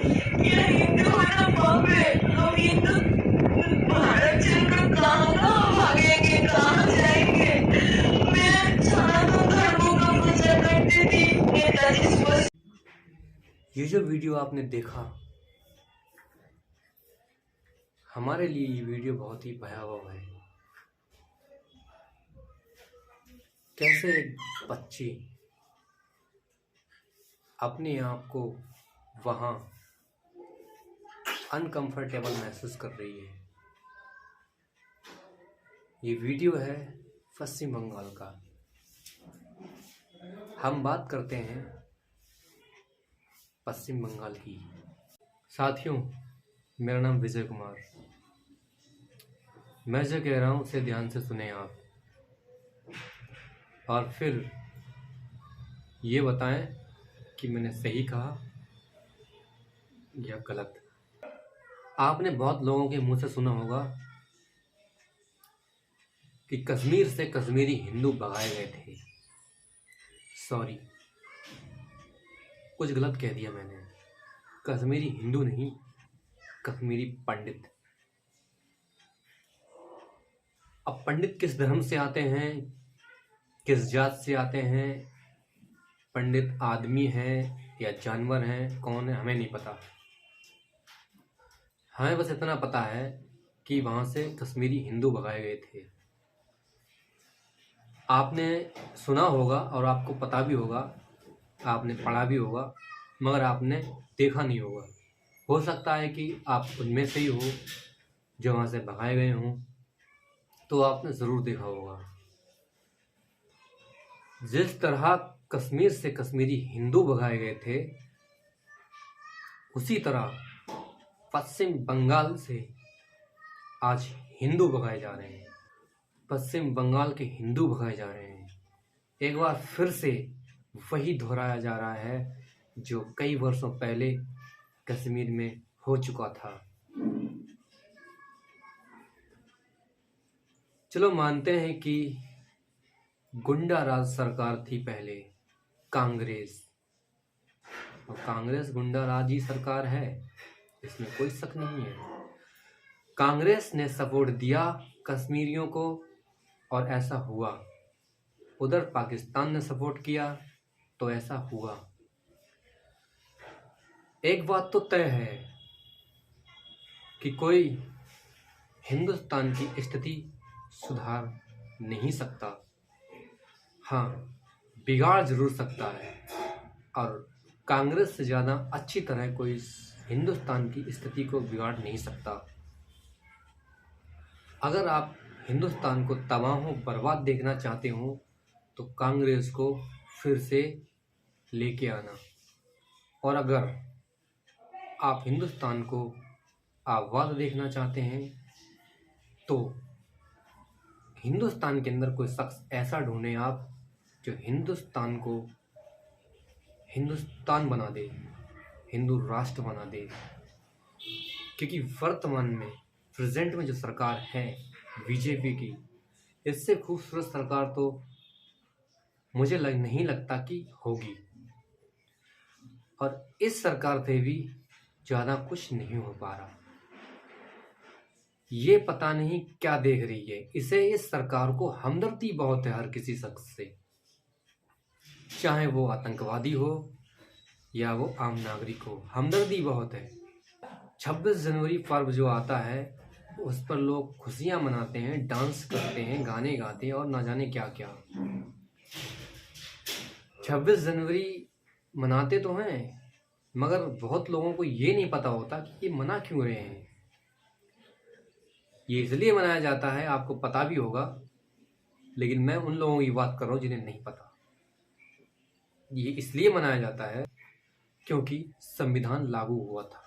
ये हिंदू है ना बाप रे, हम हिंदू भारत छोड़कर कहाँ भागेंगे, कहाँ जाएंगे। मैं सनातन धर्मों का प्रचार करती थी, नेताजी सुभाष। ये जो वीडियो आपने देखा, हमारे लिए ये वीडियो बहुत ही भयावह है। कैसे एक बच्ची अपने आप को वहाँ अनकंफर्टेबल महसूस कर रही है। ये वीडियो है पश्चिम बंगाल का। हम बात करते हैं पश्चिम बंगाल की। साथियों, मेरा नाम विजय कुमार। मैं जो कह रहा हूँ उसे ध्यान से सुने आप, और फिर ये बताएं कि मैंने सही कहा या गलत। आपने बहुत लोगों के मुंह से सुना होगा कि कश्मीर से कश्मीरी हिंदू भगाए गए थे। सॉरी, कुछ गलत कह दिया मैंने। कश्मीरी हिंदू नहीं, कश्मीरी पंडित। अब पंडित किस धर्म से आते हैं, किस जात से आते हैं, पंडित आदमी हैं या जानवर हैं, कौन है, हमें नहीं पता। हमें बस इतना पता है कि वहाँ से कश्मीरी हिंदू भगाए गए थे। आपने सुना होगा और आपको पता भी होगा, आपने पढ़ा भी होगा, मगर आपने देखा नहीं होगा। हो सकता है कि आप उनमें से ही हो जो वहाँ से भगाए गए हों, तो आपने ज़रूर देखा होगा। जिस तरह कश्मीर से कश्मीरी हिंदू भगाए गए थे, उसी तरह पश्चिम बंगाल से आज हिंदू भगाए जा रहे हैं। पश्चिम बंगाल के हिंदू भगाए जा रहे हैं। एक बार फिर से वही दोहराया जा रहा है जो कई वर्षों पहले कश्मीर में हो चुका था। चलो मानते हैं कि गुंडा राज सरकार थी पहले, कांग्रेस, और कांग्रेस गुंडा राज ही सरकार है, इसमें कोई शक नहीं है। कांग्रेस ने सपोर्ट दिया कश्मीरियों को और ऐसा हुआ। उधर पाकिस्तान ने सपोर्ट किया तो ऐसा हुआ। एक बात तो तय है कि कोई हिंदुस्तान की स्थिति सुधार नहीं सकता। हाँ, बिगाड़ जरूर सकता है, और कांग्रेस से ज़्यादा अच्छी तरह कोई हिंदुस्तान की स्थिति को बिगाड़ नहीं सकता। अगर आप हिंदुस्तान को तबाह बर्बाद देखना चाहते हो तो कांग्रेस को फिर से लेके आना, और अगर आप हिंदुस्तान को आबाद देखना चाहते हैं तो हिंदुस्तान के अंदर कोई शख्स ऐसा ढूंढें आप जो हिंदुस्तान को हिंदुस्तान बना दे, हिंदू राष्ट्र बना दे। क्योंकि वर्तमान में प्रेजेंट में जो सरकार है बीजेपी की, इससे खूबसूरत सरकार तो मुझे नहीं लगता कि होगी, और इस सरकार से भी ज़्यादा कुछ नहीं हो पा रहा। ये पता नहीं क्या देख रही है, इसे, इस सरकार को हमदर्दी बहुत है हर किसी शख्स से, चाहे वो आतंकवादी हो या वो आम नागरिक हो, हमदर्दी बहुत है। 26 जनवरी पर्व जो आता है उस पर लोग खुशियां मनाते हैं, डांस करते हैं, गाने गाते हैं और ना जाने क्या क्या। 26 जनवरी मनाते तो हैं, मगर बहुत लोगों को ये नहीं पता होता कि ये मना क्यों रहे हैं। ये इसलिए मनाया जाता है, आपको पता भी होगा, लेकिन मैं उन लोगों की बात कर रहा हूँ जिन्हें नहीं पता। ये इसलिए मनाया जाता है क्योंकि संविधान लागू हुआ था।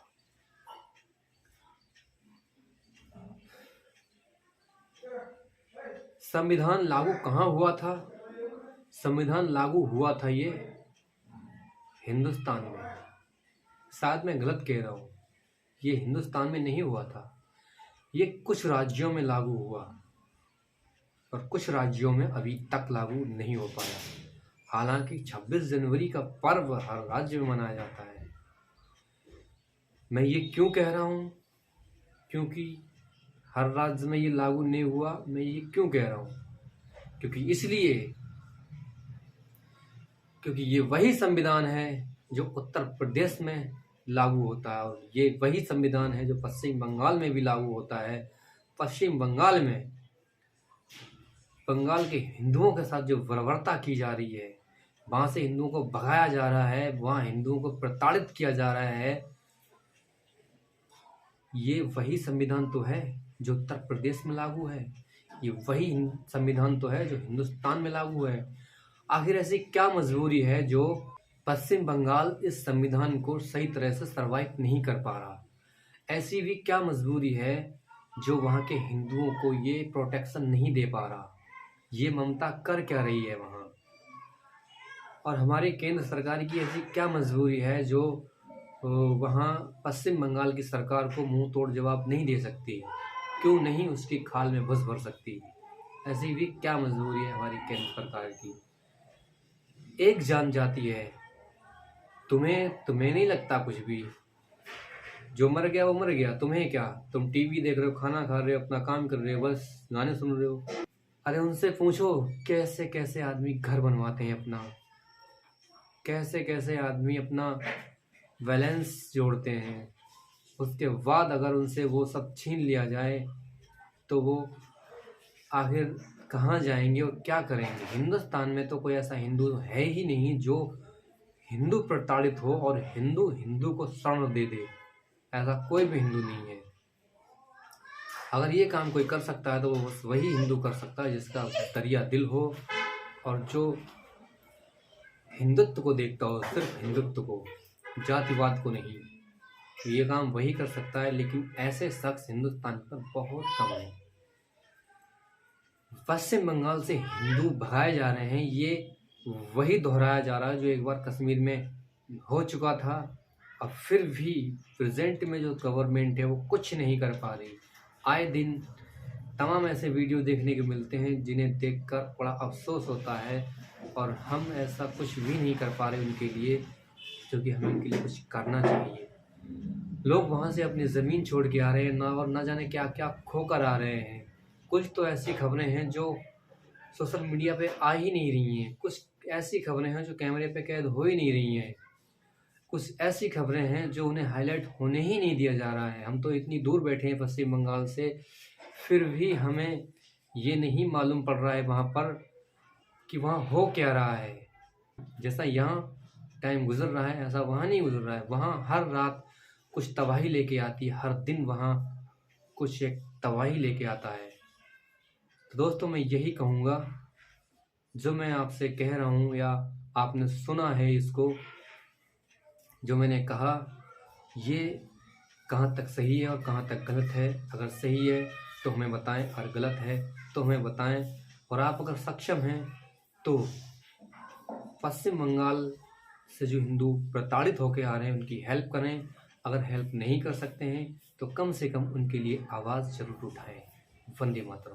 संविधान लागू कहाँ हुआ था? संविधान लागू हुआ था ये हिंदुस्तान में। शायद मैं गलत कह रहा हूँ, ये हिंदुस्तान में नहीं हुआ था, ये कुछ राज्यों में लागू हुआ, और कुछ राज्यों में अभी तक लागू नहीं हो पाया। हालांकि 26 जनवरी का पर्व हर राज्य में मनाया जाता है। मैं ये क्यों कह रहा हूँ? क्योंकि हर राज्य में ये लागू नहीं हुआ। मैं ये क्यों कह रहा हूँ? क्योंकि इसलिए क्योंकि ये वही संविधान है जो उत्तर प्रदेश में लागू होता है, और ये वही संविधान है जो पश्चिम बंगाल में भी लागू होता है। पश्चिम बंगाल में बंगाल के हिंदुओं के साथ जो बर्बरता की जा रही है, वहां से हिंदुओं को भगाया जा रहा है, वहां हिंदुओं को प्रताड़ित किया जा रहा है, ये वही संविधान तो है जो उत्तर प्रदेश में लागू है। ये वही संविधान तो है जो हिंदुस्तान में लागू है। आखिर ऐसी क्या मजबूरी है जो पश्चिम बंगाल इस संविधान को सही तरह से सर्वाइव नहीं कर पा रहा? ऐसी भी क्या मजबूरी है जो वहाँ के हिंदुओं को ये प्रोटेक्शन नहीं दे पा रहा? ये ममता कर क्या रही है वहाँ? और हमारी केंद्र सरकार की ऐसी क्या मजबूरी है जो वहाँ पश्चिम बंगाल की सरकार को मुंह तोड़ जवाब नहीं दे सकती? क्यों नहीं उसकी खाल में घुस भर सकती? ऐसी भी क्या मजबूरी है हमारी केंद्र सरकार की? एक जान जाती है, तुम्हें नहीं लगता कुछ भी? जो मर गया वो मर गया, तुम्हें क्या? तुम टीवी देख रहे हो, खाना खा रहे हो, अपना काम कर रहे हो, बस गाने सुन रहे हो। अरे उनसे पूछो कैसे कैसे आदमी घर बनवाते हैं अपना, कैसे कैसे आदमी अपना बैलेंस जोड़ते हैं। उसके बाद अगर उनसे वो सब छीन लिया जाए तो वो आखिर कहाँ जाएंगे और क्या करेंगे? हिंदुस्तान में तो कोई ऐसा हिंदू है ही नहीं जो हिंदू प्रताड़ित हो और हिंदू हिंदू को शरण दे दे। ऐसा कोई भी हिंदू नहीं है। अगर ये काम कोई कर सकता है तो वो बस वही हिंदू कर सकता है जिसका दरिया दिल हो और जो हिंदुत्व को देखता हो, सिर्फ हिंदुत्व को, जातिवाद को नहीं। तो ये काम वही कर सकता है, लेकिन ऐसे शख्स हिंदुस्तान पर बहुत कम है। पश्चिम बंगाल से हिंदू भगाए जा रहे हैं, ये वही दोहराया जा रहा है जो एक बार कश्मीर में हो चुका था। अब फिर भी प्रेजेंट में जो गवर्नमेंट है वो कुछ नहीं कर पा रही। आए दिन तमाम ऐसे वीडियो देखने को मिलते हैं जिन्हें देखकर बड़ा अफसोस होता है, और हम ऐसा कुछ भी नहीं कर पा रहे उनके लिए, जो कि हमें उनके लिए कुछ करना चाहिए। लोग वहाँ से अपनी ज़मीन छोड़ के आ रहे हैं ना, और ना जाने क्या क्या खोकर आ रहे हैं। कुछ तो ऐसी खबरें हैं जो सोशल मीडिया पे आ ही नहीं रही हैं, कुछ ऐसी खबरें हैं जो कैमरे पे कैद हो ही नहीं रही हैं, कुछ ऐसी खबरें हैं जो उन्हें हाईलाइट होने ही नहीं दिया जा रहा है। हम तो इतनी दूर बैठे हैं पश्चिम बंगाल से, फिर भी हमें ये नहीं मालूम पड़ रहा है वहाँ पर कि वहाँ हो क्या रहा है। जैसा यहाँ टाइम गुजर रहा है ऐसा वहाँ नहीं गुजर रहा है। वहाँ हर रात कुछ तबाही लेके आती है, हर दिन वहाँ कुछ एक तबाही लेके आता है। तो दोस्तों मैं यही कहूँगा, जो मैं आपसे कह रहा हूँ या आपने सुना है इसको, जो मैंने कहा, ये कहाँ तक सही है और कहाँ तक गलत है। अगर सही है तो हमें बताएं, और गलत है तो हमें बताएं। और आप अगर सक्षम हैं तो पश्चिम बंगाल से जो हिंदू प्रताड़ित होकर आ रहे हैं उनकी हेल्प करें। अगर हेल्प नहीं कर सकते हैं तो कम से कम उनके लिए आवाज़ जरूर उठाएं। वंदे मातरम।